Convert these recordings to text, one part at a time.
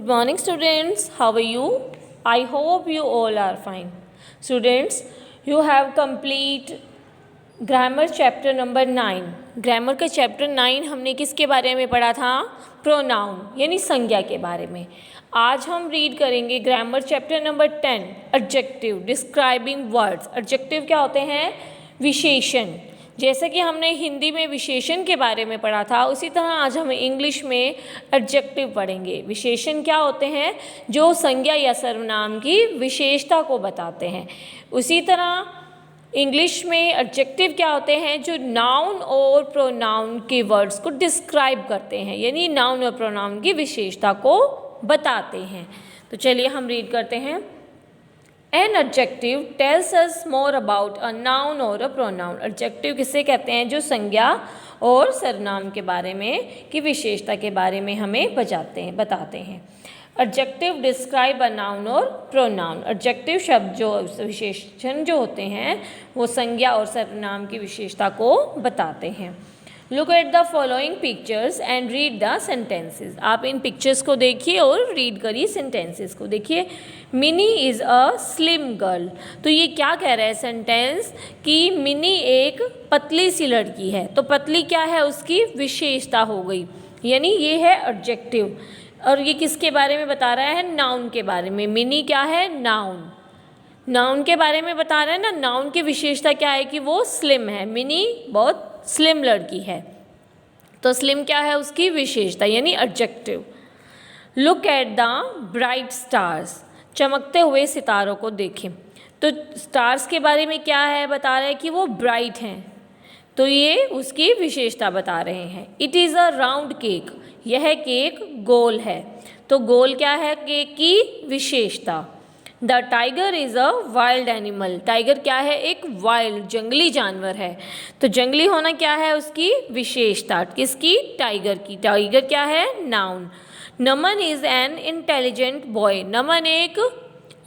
Good morning students, how are you? I hope you all are fine. Students, you have complete grammar chapter number 9. Grammar का chapter 9 हमने किसके बारे में पढ़ा था? प्रोनाउन यानी संज्ञा के बारे में. आज हम रीड करेंगे grammar chapter number 10 adjective describing words. Adjective क्या होते हैं? विशेषण. जैसे कि हमने हिंदी में विशेषण के बारे में पढ़ा था, उसी तरह आज हम इंग्लिश में एडजेक्टिव पढ़ेंगे. विशेषण क्या होते हैं? जो संज्ञा या सर्वनाम की विशेषता को बताते हैं. उसी तरह इंग्लिश में एडजेक्टिव क्या होते हैं? जो नाउन और प्रोनाउन के वर्ड्स को डिस्क्राइब करते हैं, यानी नाउन और प्रोनाउन की विशेषता को बताते हैं. तो चलिए हम रीड करते हैं. An adjective tells us more about a noun or a pronoun. Adjective किसे कहते हैं? जो संज्ञा और सर्वनाम के बारे में की विशेषता के बारे में हमें बताते हैं. Adjective describe a noun और pronoun. Adjective शब्द जो विशेषण जो होते हैं वो संज्ञा और सर्वनाम की विशेषता को बताते हैं. Look at the following pictures and read the sentences. आप इन पिक्चर्स को देखिए और रीड करिए सेंटेंसेस को. देखिए, mini is a slim girl. तो ये क्या कह रहा है सेंटेंस? कि मिनी एक पतली सी लड़की है. तो पतली क्या है? उसकी विशेषता हो गई, यानी ये है एडजेक्टिव. और ये किसके बारे में बता रहा है? नाउन के बारे में. मिनी क्या है? नाउन. नाउन के बारे में बता रहा है ना. नाउन की विशेषता क्या है? कि वो स्लिम है. मिनी बहुत स्लिम लड़की है. तो स्लिम क्या है? उसकी विशेषता, यानी adjective. Look at the bright stars. चमकते हुए सितारों को देखें. तो स्टार्स के बारे में क्या है? बता रहे हैं कि वो ब्राइट हैं. तो ये उसकी विशेषता बता रहे हैं. It is a round cake. यह केक गोल है. तो गोल क्या है? केक की विशेषता. The tiger is a wild animal. Tiger क्या है? एक वाइल्ड जंगली जानवर है. तो जंगली होना क्या है? उसकी विशेषता. किसकी? टाइगर की. टाइगर क्या है? Noun. Naman is an intelligent boy. Naman एक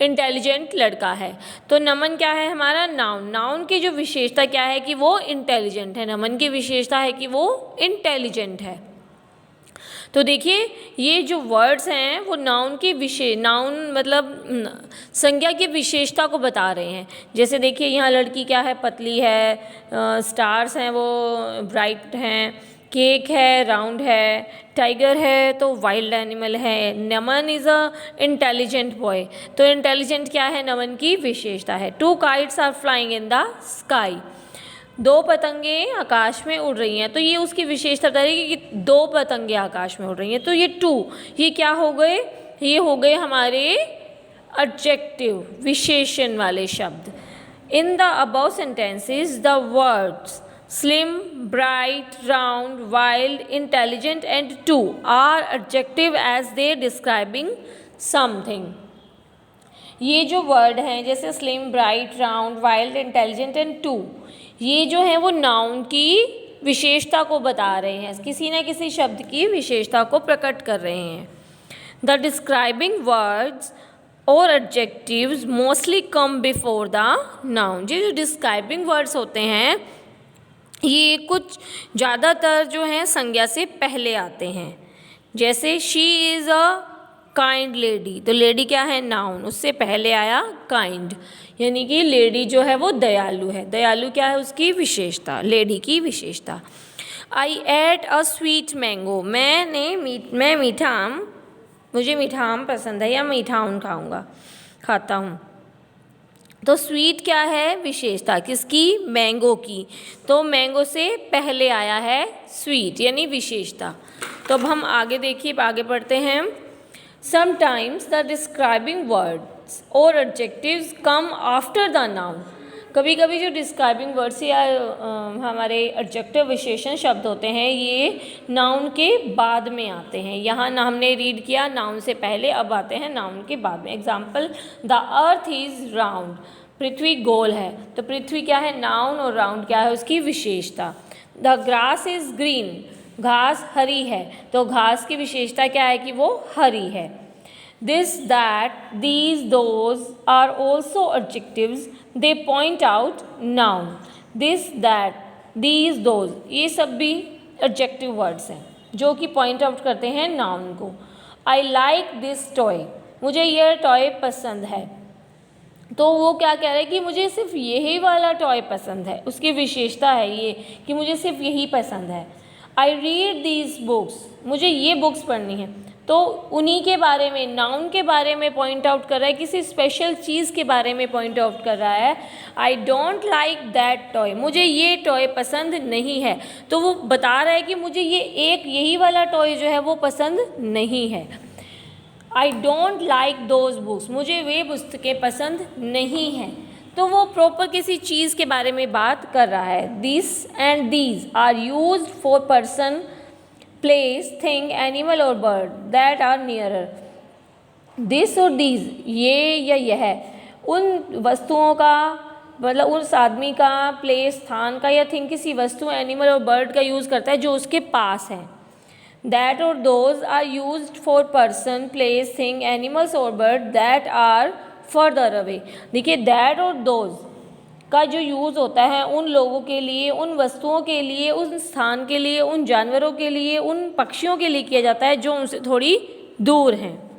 इंटेलिजेंट लड़का है. तो नमन क्या है? हमारा नाउन. नाउन की जो विशेषता क्या है? कि वो इंटेलिजेंट है. नमन की विशेषता है कि वो इंटेलिजेंट है. तो देखिए, ये जो वर्ड्स हैं वो नाउन मतलब संज्ञा की विशेषता को बता रहे हैं. जैसे देखिए, यहाँ लड़की क्या है? पतली है. स्टार्स हैं वो ब्राइट हैं. केक है, राउंड है. टाइगर है तो वाइल्ड एनिमल है. Naman is a intelligent boy. तो इंटेलिजेंट क्या है? नमन की विशेषता है. 2 kites are flying in the sky. 2 पतंगे आकाश में उड़ रही हैं. तो ये उसकी विशेषता बता रही है कि 2 पतंगे आकाश में उड़ रही हैं. तो ये 2, ये क्या हो गए? ये हो गए हमारे एडजेक्टिव विशेषण वाले शब्द. In the above sentences the words slim, bright, round, wild, intelligent and 2 are adjective as they describing something. ये जो वर्ड हैं जैसे slim, bright, round, wild, intelligent and 2, ये जो है वो नाउन की विशेषता को बता रहे हैं. किसी न किसी शब्द की विशेषता को प्रकट कर रहे हैं. द डिस्क्राइबिंग वर्ड्स और adjectives mostly come before the noun. ये जो डिस्क्राइबिंग वर्ड्स होते हैं ये कुछ ज़्यादातर जो हैं संज्ञा से पहले आते हैं. जैसे she is a kind lady. तो लेडी क्या है? नाउन. उससे पहले आया काइंड, यानी कि लेडी जो है वो दयालु है. दयालु क्या है? उसकी विशेषता, लेडी की विशेषता. आई एट अ स्वीट मैंगो. मैं मीठा आम, मुझे मीठा आम पसंद है या मीठा आम खाता हूँ. तो स्वीट क्या है? विशेषता. किसकी? मैंगो की. तो मैंगो से पहले आया है स्वीट, यानी विशेषता. तो अब हम आगे देखिए, आगे पढ़ते हैं. Sometimes the describing words or adjectives come after the noun. कभी कभी जो डिस्क्राइबिंग वर्ड्स या हमारे एडजेक्टिव विशेषण शब्द होते हैं ये नाउन के बाद में आते हैं. यहाँ ना हमने रीड किया नाउन से पहले, अब आते हैं नाउन के बाद में. Example, the earth is round. पृथ्वी गोल है. तो पृथ्वी क्या है? नाउन. और राउंड क्या है? उसकी विशेषता. The grass is green. घास हरी है. तो घास की विशेषता क्या है? कि वो हरी है. This, that, these, those are also adjectives. They point out noun. This, that, these, those, ये सब भी एडजेक्टिव वर्ड्स हैं जो कि पॉइंट आउट करते हैं नाउन को. आई लाइक दिस टॉय, मुझे यह टॉय पसंद है। तो वो क्या कह रहा है कि मुझे सिर्फ यही वाला टॉय पसंद है, उसकी विशेषता है ये कि मुझे सिर्फ यही पसंद है। आई रीड दीज बुक्स, मुझे ये बुक्स पढ़नी है। तो उन्हीं के बारे में, नाउन के बारे में पॉइंट आउट कर रहा है, किसी स्पेशल चीज़ के बारे में पॉइंट आउट कर रहा है। I don't like that toy, मुझे ये टॉय पसंद नहीं है। तो वो बता रहा है कि मुझे ये एक यही वाला टॉय जो है वो पसंद नहीं है। I don't like those books, मुझे वे पुस्तकें पसंद नहीं हैं। तो वो प्रॉपर किसी चीज़ के बारे में बात कर रहा है। This and these are used for person, place, thing, animal और bird that are nearer. This और दीज, ये या यह, उन वस्तुओं का मतलब उस आदमी का, प्लेस, स्थान का, या थिंग, किसी वस्तु, एनिमल और बर्ड का यूज़ करता है जो उसके पास है। दैट और those are used for person, place, thing, animals और bird that are farther away. देखिए दैट और दोज का जो यूज़ होता है उन लोगों के लिए, उन वस्तुओं के लिए, उन स्थान के लिए, उन जानवरों के लिए, उन पक्षियों के लिए किया जाता है जो उनसे थोड़ी दूर हैं।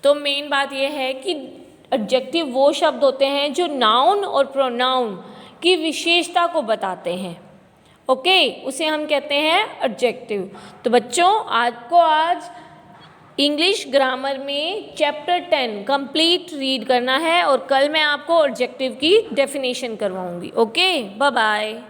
तो मेन बात यह है कि एडजेक्टिव वो शब्द होते हैं जो नाउन और प्रोनाउन की विशेषता को बताते हैं। ओके, उसे हम कहते हैं एडजेक्टिव। तो बच्चों, आपको आज इंग्लिश ग्रामर में चैप्टर 10 कंप्लीट रीड करना है और कल मैं आपको एडजेक्टिव की डेफिनेशन करवाऊंगी। Okay, bye bye.